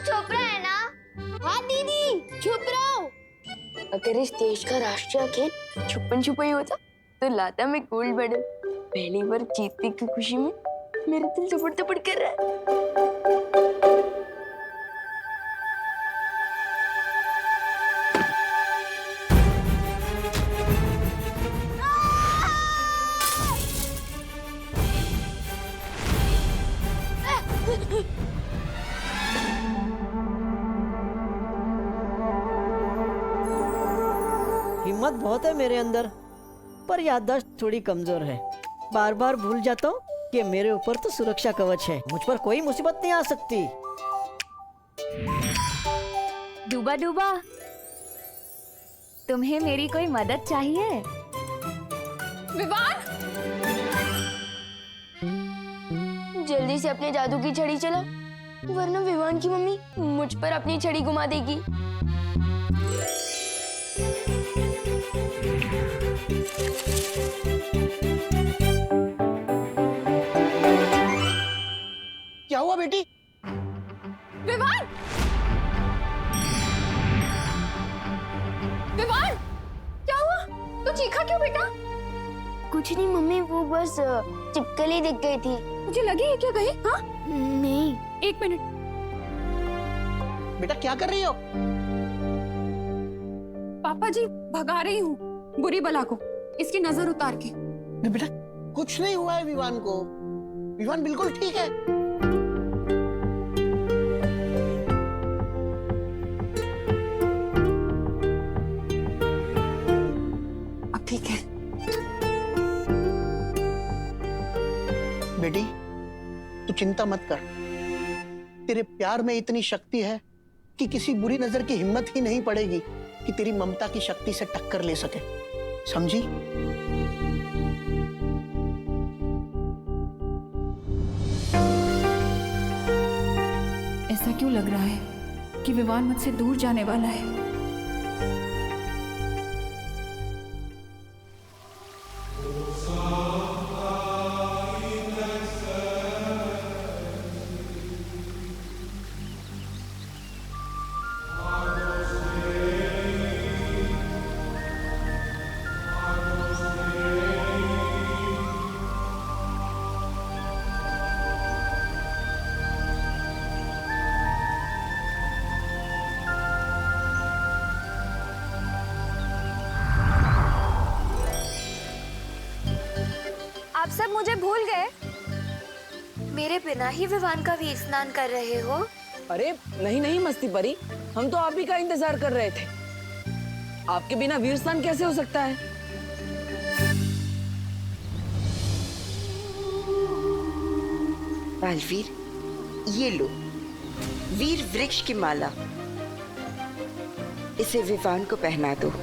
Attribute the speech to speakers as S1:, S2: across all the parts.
S1: चुप रहे ना। हाँ दीदी चुप रहो।
S2: अगर इस देश का राष्ट्रीय खेल छुपन छुपाई होता तो लाता मैं गोल्ड मेडल। पहली बार जीतने की खुशी में मेरा दिल थपड़ थपड़ कर रहा है।
S3: हिम्मत बहुत है मेरे अंदर, पर याददाश्त थोड़ी कमजोर है। बार बार भूल जाता हूँ कि मेरे ऊपर तो सुरक्षा कवच है, मुझ पर कोई मुसीबत नहीं आ सकती।
S4: डूबा डूबा, तुम्हें मेरी कोई मदद चाहिए?
S1: विवान,
S2: जल्दी से अपने जादू की छड़ी चला, वरना विवान की मम्मी मुझ पर अपनी छड़ी घुमा देगी।
S5: क्या हुआ बेटी?
S1: विवान, विवान, क्या हुआ? तू चीखा क्यों बेटा?
S2: कुछ नहीं मम्मी, वो बस चिपकली दिख गई थी।
S1: मुझे लगी है क्या कहीं? हाँ?
S2: नहीं।
S1: एक मिनट।
S5: बेटा क्या कर रही हो?
S1: पापा जी भगा रही हूँ बुरी बला को, इसकी नजर उतार के।
S5: नहीं बेटा, कुछ नहीं हुआ है विवान को। विवान बिल्कुल ठीक है।
S1: अब ठीक है।
S5: बेटी तू चिंता मत कर, तेरे प्यार में इतनी शक्ति है कि किसी बुरी नजर की हिम्मत ही नहीं पड़ेगी कि तेरी ममता की शक्ति से टक्कर ले सके, समझी?
S1: ऐसा क्यों लग रहा है कि विवान मुझसे दूर जाने वाला है?
S4: आप सब मुझे भूल गए? मेरे बिना ही विवान का वीर स्नान कर रहे हो?
S6: अरे नहीं नहीं मस्ती परी, हम तो आप ही का इंतजार कर रहे थे। आपके बिना वीर स्नान कैसे हो सकता है?
S7: बालवीर, ये लो वीर वृक्ष की माला, इसे विवान को पहना दो।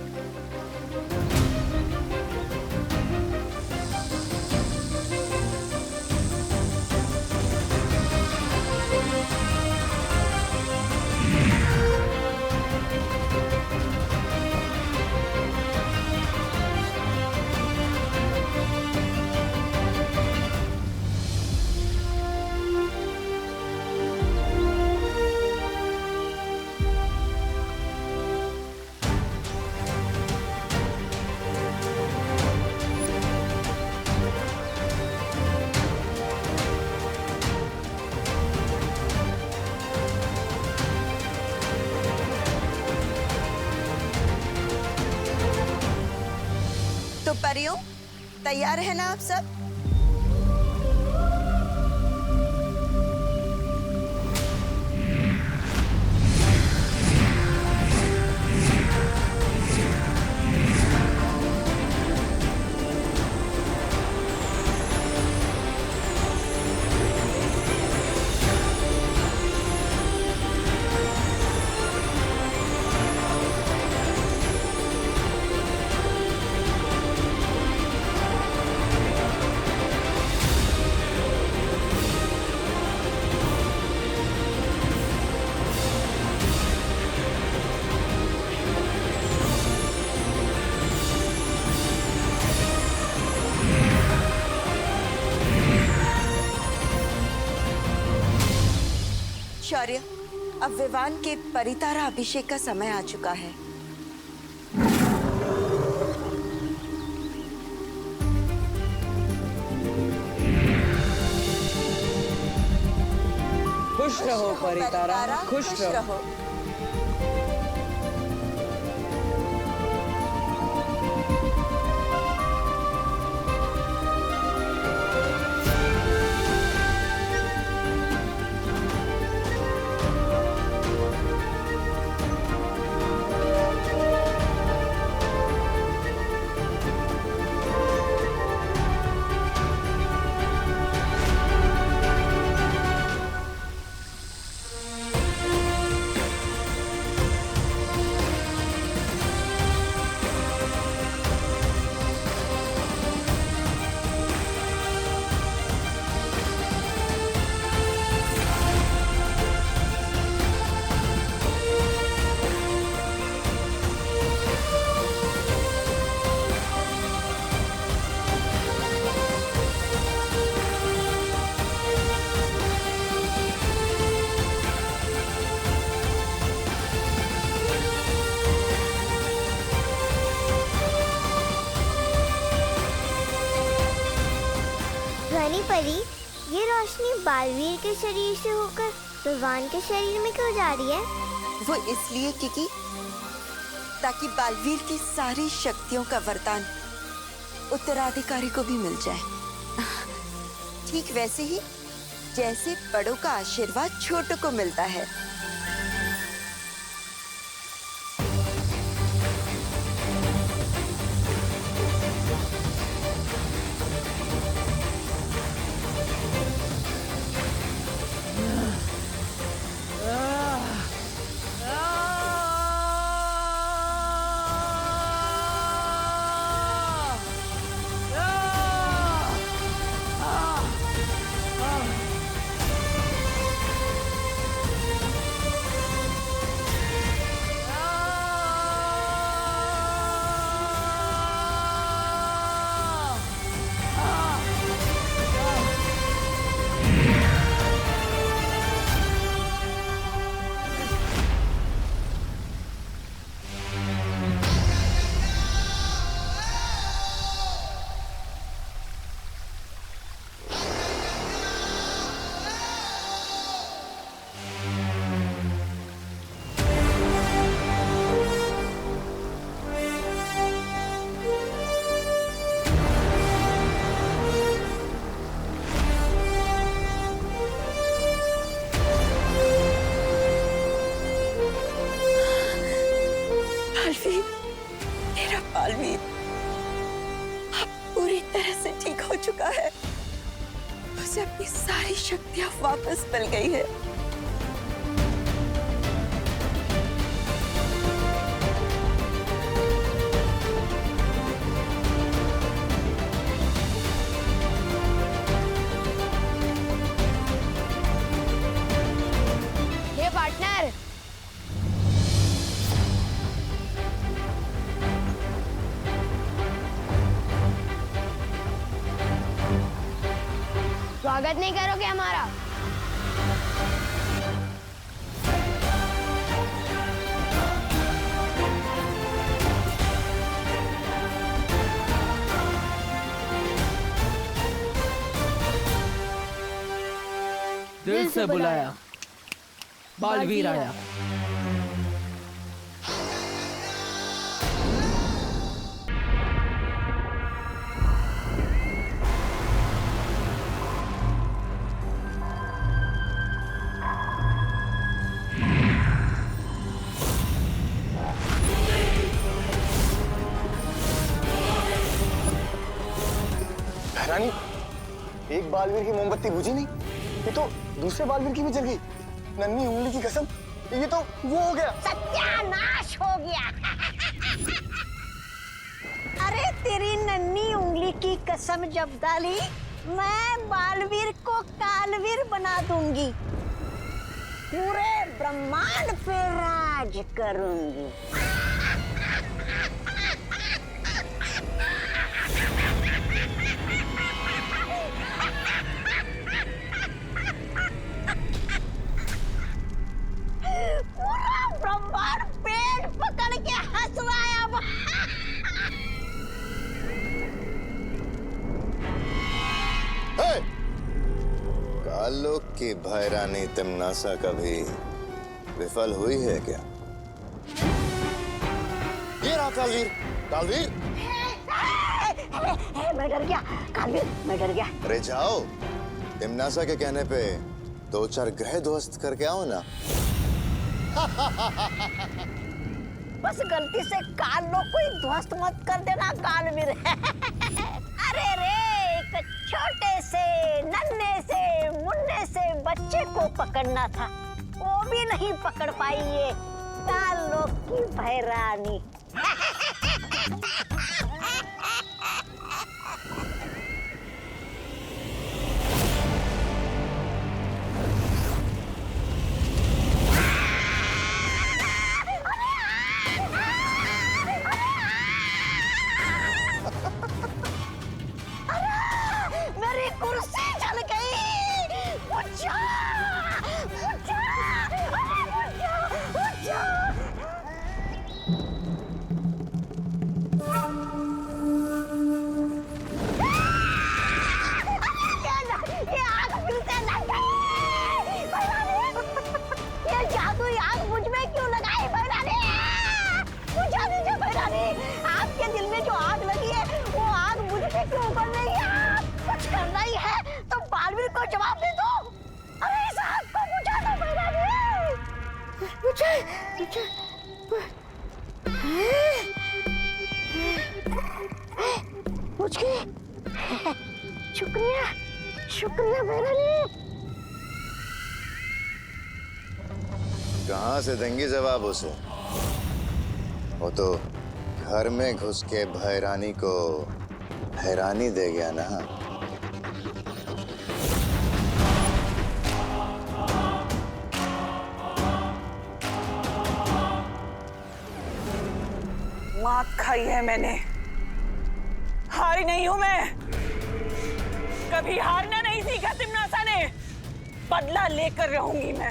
S8: तो परियों, तैयार है ना आप सब? शौर्य, अब विवान के परितारा अभिषेक का समय आ चुका है।
S6: खुश रहो परितारा, खुश रहो।
S9: रानी परी, ये रोशनी बालवीर के शरीर से होकर विवान के शरीर में क्यों जा रही है?
S8: वो इसलिए क्योंकि ताकि बालवीर की सारी शक्तियों का वरदान उत्तराधिकारी को भी मिल जाए। ठीक वैसे ही जैसे बड़ों का आशीर्वाद छोटों को मिलता है। बालवीर, मेरा बालवीर अब पूरी तरह से ठीक हो चुका है। उसे अपनी सारी शक्तियां वापस मिल गई है।
S2: हे पार्टनर, स्वागत नहीं करोगे हमारा?
S10: दिल से बुलाया, बालवीर आया।
S11: रानी, एक बालवीर की मोमबत्ती बुझी नहीं, ये तो दूसरे बालवीर की भी जल गई। नन्ही उंगली की कसम, ये तो वो हो गया।
S12: सत्यानाश हो गया। अरे तेरी नन्ही उंगली की कसम जब डाली, मैं बालवीर को कालवीर बना दूंगी, पूरे ब्रह्मांड पे राज करूंगी।
S11: कालों की भैरानी तिमनासा कभी विफल हुई है क्या? ये रहा कालवीर। कालवीर
S12: मैं डर गया कालवीर, मैं डर गया।
S11: अरे जाओ, तिमनासा के कहने पे 2-4 ग्रह ध्वस्त करके आओ ना।
S12: बस गलती से कालों को ही ध्वस्त मत कर देना कालवीर। अरे रे, एक छोटे से नन्हे से मुन्ने से बच्चे को पकड़ना था, वो भी नहीं पकड़ पाई ये कालों की भैरानी। मेरी कुर्सी जल गई। उठा, उठा, उठा, उठा। ये आग फिर से लग गई। ये जादुई आग मुझ में क्यों लगाई भैरानी? बुझा दीजिए भैरानी, आपके दिल में जो आग लगी है वो आग मुझ पे क्यों उगल रही है? कुछ करना ही है तो बालवीर को जवाब दे दो। अरे इस आग को बुझा दो भैरानी। बुझा, बुझा, बुझ गई। शुक्रिया, शुक्रिया भैरानी।
S11: कहाँ से देंगी जवाब उसे? वो तो घर में घुस के भैरानी को हैरानी दे गया ना।
S6: मात खाई है मैंने, हारी नहीं हूं मैं। कभी हारना नहीं सीखा तिमनासा ने, बदला लेकर रहूंगी मैं।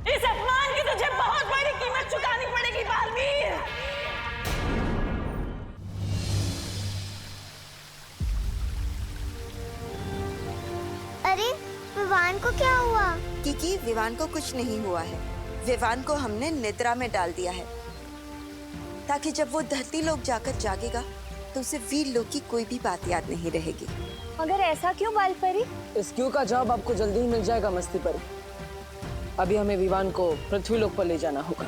S6: इस अपमान की तुझे बहुत बड़ी कीमत चुकानी पड़ेगी बालवीर।
S9: अरे विवान को क्या हुआ?
S8: क्योंकि विवान को कुछ नहीं हुआ है। विवान को हमने निद्रा में डाल दिया है, ताकि जब वो धरती लोक जाकर जागेगा तो उसे वीर लोक की कोई भी बात याद नहीं रहेगी।
S4: मगर ऐसा क्यों बालपरी?
S6: इस क्यों का जवाब आपको जल्दी ही मिल जाएगा मस्ती परी। अभी हमें विवान को पृथ्वी लोक पर ले जाना होगा।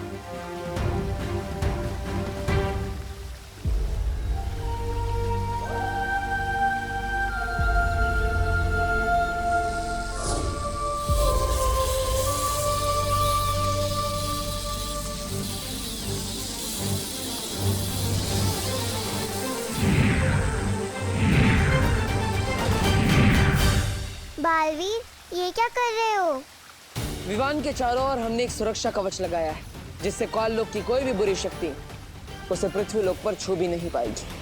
S9: बालवीर, ये क्या कर रहे हो?
S6: विवान के चारों ओर हमने एक सुरक्षा कवच लगाया है, जिससे काल लोक की कोई भी बुरी शक्ति उसे पृथ्वी लोक पर छू भी नहीं पाएगी।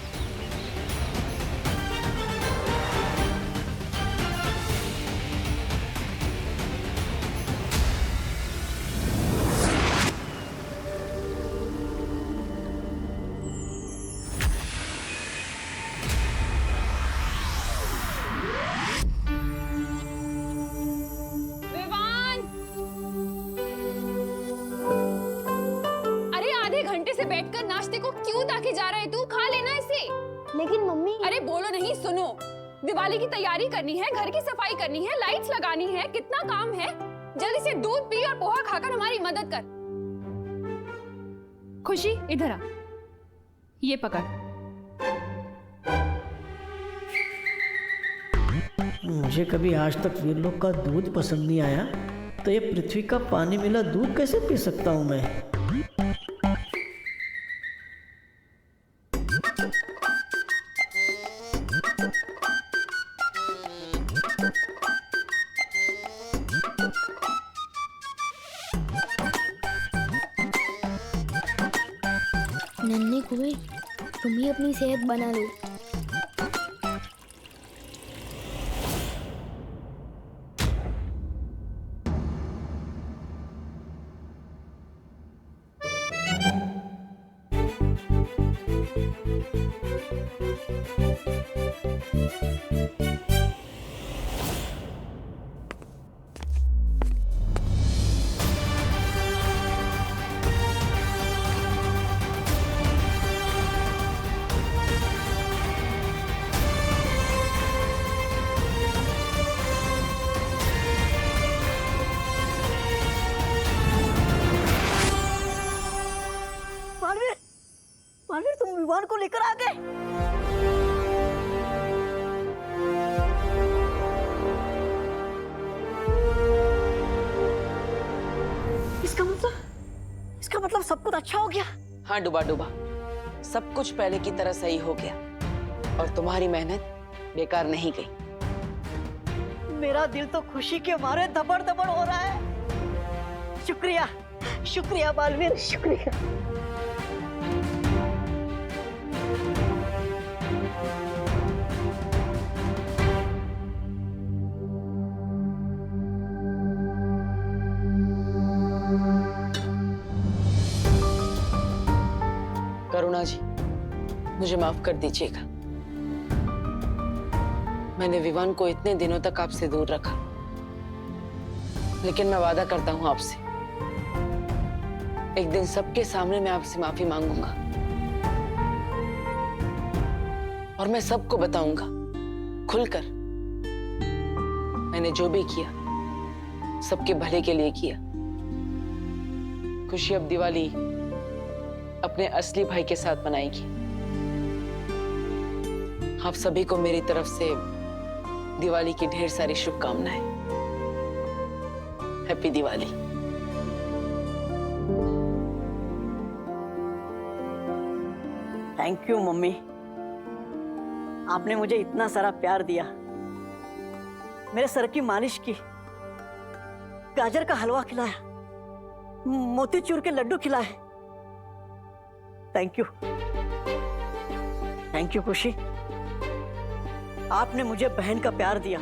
S1: बैठकर नाश्ते को क्यों ताके जा रहे तू? खा लेना इसे।
S9: लेकिन मम्मी।
S1: अरे बोलो नहीं, सुनो। दिवाली की तैयारी करनी है, घर की सफाई करनी है, लाइट्स लगानी है, कितना काम है। जल्दी से दूध पी और पोहा खाकर हमारी मदद कर। खुशी इधर आ, ये पकड़।
S3: मुझे कभी आज तक वीर लोक का दूध पसंद नहीं आया, तो ये पृथ्वी का पानी मिला दूध कैसे पी सकता हूँ मैं?
S9: नन्हे कुएं, तुम ही अपनी सेहत बना लो।
S3: विवान को लेकर आ गए। इसका मतलब सब कुछ अच्छा हो गया।
S6: हाँ डूबा डूबा, सब कुछ पहले की तरह सही हो गया और तुम्हारी मेहनत बेकार नहीं गई।
S3: मेरा दिल तो खुशी के मारे दबड़ दबड़ हो रहा है। शुक्रिया, शुक्रिया बालवीर, शुक्रिया।
S6: करुणा जी, मुझे माफ कर दीजिएगा। मैंने विवान को इतने दिनों तक आपसे दूर रखा, लेकिन मैं वादा करता हूं आपसे, एक दिन सबके सामने मैं आपसे माफी मांगूंगा और मैं सबको बताऊंगा खुलकर मैंने जो भी किया सबके भले के लिए किया। खुशी अब दिवाली अपने असली भाई के साथ मनाएगी। आप सभी को मेरी तरफ से दिवाली की ढेर सारी शुभकामनाएं। Happy Diwali.
S3: Thank you mummy, आपने मुझे इतना सारा प्यार दिया, मेरे सर की मालिश की, गाजर का हलवा खिलाया, मोतीचूर के लड्डू खिलाए। थैंक यू, थैंक यू खुशी। आपने मुझे बहन का प्यार दिया।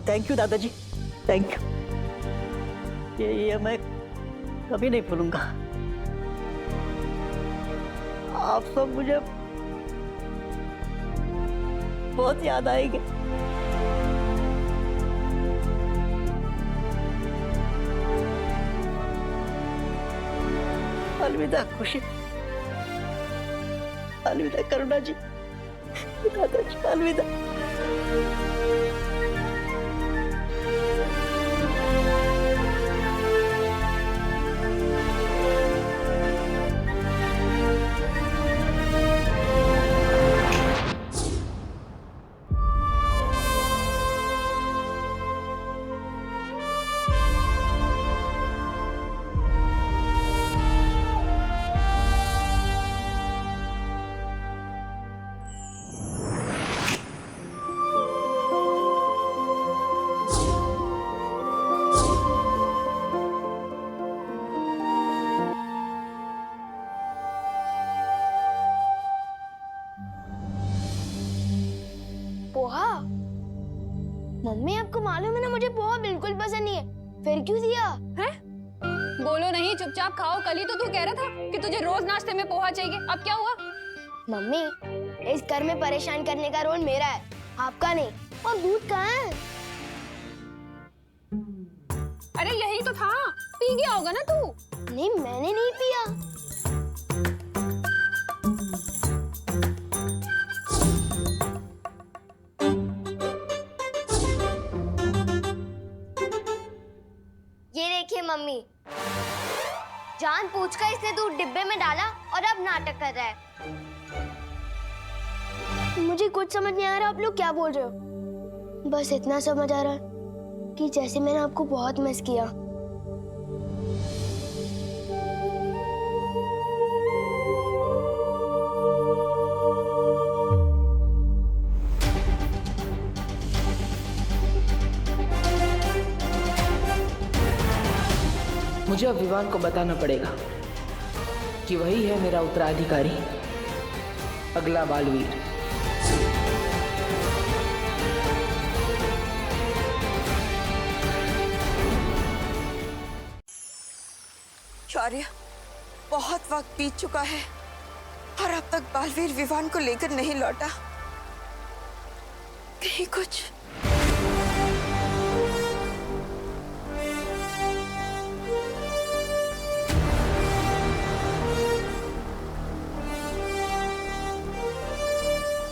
S3: थैंक यू दादाजी, थैंक यू। ये मैं कभी नहीं भूलूंगा। आप सब मुझे बहुत याद आएंगे। अलविदा खुशी, अलविदा करुणा जी, दादाजी, अलविदा।
S9: पोहा? मम्मी आपको मालूम है ना मुझे पोहा बिल्कुल पसंद नहीं है, फिर क्यों दिया?
S1: है? बोलो नहीं, चुपचाप खाओ। कल ही तो तू कह रहा था कि तुझे रोज नाश्ते में पोहा चाहिए, अब क्या हुआ?
S9: मम्मी, इस घर में परेशान करने का रोल मेरा है, आपका नहीं। और दूध कहाँ है?
S1: अरे यही तो था, पी गया होगा ना तू।
S9: नहीं, मैंने नहीं पिया। ये देखिए मम्मी, जानबूझकर इसने दूध डिब्बे में डाला और अब नाटक कर रहा है। मुझे कुछ समझ नहीं आ रहा आप लोग क्या बोल रहे हो। बस इतना समझ आ रहा है कि जैसे मैंने आपको बहुत मिस किया।
S6: मुझे अब विवान को बताना पड़ेगा कि वही है मेरा उत्तराधिकारी, अगला बालवीर।
S8: शौर्य, बहुत वक्त बीत चुका है और अब तक बालवीर विवान को लेकर नहीं लौटा। कहीं कुछ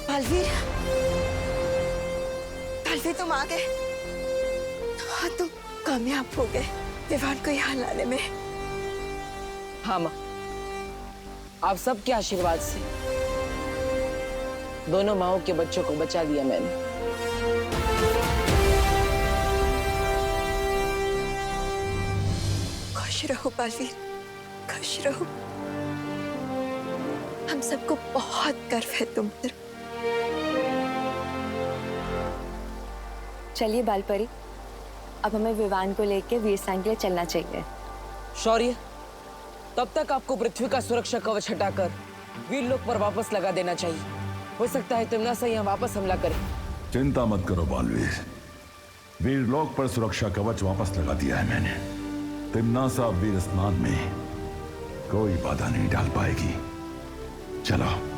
S8: बालवीर, बालवीर तुम आ गए। हाँ, तुम कामयाब हो गए विवान को यहाँ लाने में।
S6: हाँ माँ,
S10: आप सबके आशीर्वाद से दोनों माओं के बच्चों को बचा लिया मैंने।
S8: खुश रहो बालवीर, खुश रहो। हम सबको बहुत गर्व है तुम पर।
S13: चलिए बालपरी, अब हमें विवान को लेकर वीरसेन के लिए चलना चाहिए।
S10: शौर्य, तब तक आपको पृथ्वी का सुरक्षा कवच हटाकर वीरलोक पर वापस लगा देना चाहिए। हो सकता है तिम्नासा यहाँ वापस हमला करे।
S14: चिंता मत करो बालवीर, वीरलोक पर सुरक्षा कवच वापस लगा दिया है मैंने। तिम्नासा वीर स्नान में कोई बाधा नहीं डाल पाएगी। चलो।